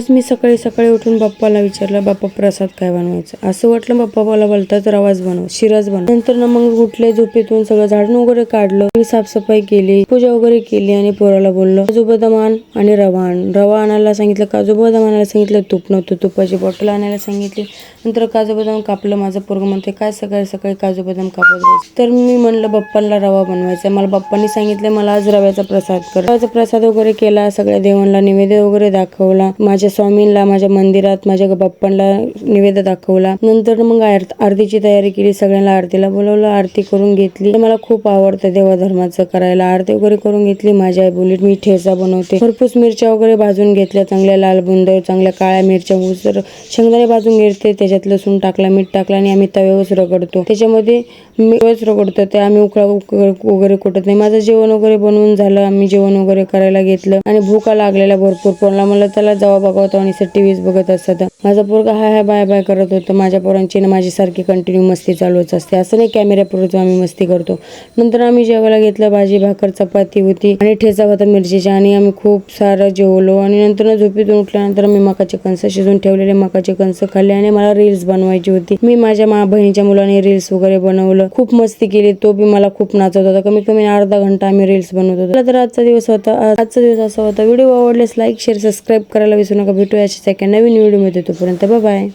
आज मी सकाळी सकाळी उठून बाप्पाला विचारलं, बाप्पा प्रसाद काय बनवायचं. असं वाटलं बाप्पा मला बोलतात रवाज बनव, शिराज बनव. नंतर ना मग उठले झोपेतून, सगळं झाडून वगैरे काढलं, मी साफसफाई केली, पूजा वगैरे केली आणि पोराला बोललो काजू बदाम आण आणि रवा आण. रवा आणायला सांगितलं, काजू बदाम आणायला सांगितलं, तूप नव्हतं, तुपाची बॉटल आणायला सांगितली. नंतर काजू बदाम कापलं. माझं पोरग म्हणते काय सकाळी सकाळी काजू बदाम कापत बस. तर मी म्हणलं बाप्पाला रवा बनवायचा. मला बाप्पांनी सांगितलं मला आज रव्याचा प्रसाद कर. रव्याचा प्रसाद वगैरे केला, सगळ्या देवांना नैवेद्य वगैरे दाखवला, माझ्या स्वामींना, माझ्या मंदिरात, माझ्या बाप्पांना नैवेद्य दाखवला. नंतर मग आरतीची तयारी केली, सगळ्यांना आरतीला बोलवलं, आरती करून घेतली. मला खूप आवडतं देवाधर्माचं करायला. आरती वगैरे करून घेतली. माझी आई बोलली मी ठेचा बनवते. भरपूर मिरच्या वगैरे भाजून घेतल्या, चांगल्या लाल बुंद, चांगल्या काळ्या मिरच्या, उसर शेंगदाणे भाजून घेते, त्याच्यात लसूण टाकला, मीठ टाकला आणि आम्ही तव्यावर रगडतो. त्याच्यामध्ये मीच रगडतो, ते आम्ही उकळा वगैरे कुटत नाही. माझं जेवण वगैरे बनवून झालं, आम्ही जेवण वगैरे करायला घेतलं आणि भूका लागलेला भरपूर. पोरला मला त्याला जावा बघावतो आणि टीव्हीच बघत असतात. माझा पोरगा हाय हाय बाय बाय करत होतं. माझ्या पोरांची ना माझी सारखी कंटिन्यू मस्ती चालूच असते. असं नाही कॅमेऱ्यापुरतं आम्ही मस्ती करतो. नंतर आम्ही जेवायला घेतलं, भाजी भाकर चपाती होती आणि ठेचा होता मिरचीचा आणि आम्ही खूप सारं जेवलो. आणि नंतर झोपेतून उठल्यानंतर मी मकाचे कणस शिजून ठेवलेले मकाचे कणस खाल्ले आणि मला रील्स बनवायची होती. मी माझ्या बहिणीच्या मुलाने रील्स वगैरे बनवलं, खूप मस्ती केली. तो बी मला खूप नाचत होता. कमीत कमी अर्धा घंटा आम्ही रील्स बनवत होतो. तर आजचा दिवस असा होता. व्हिडिओ आवडल्यास लाईक शेअर सबस्क्राईब करायला विसरू नका. भेटूया अशाच एका नवीन व्हिडिओ मध्ये. तोपर्यंत बाय बाय.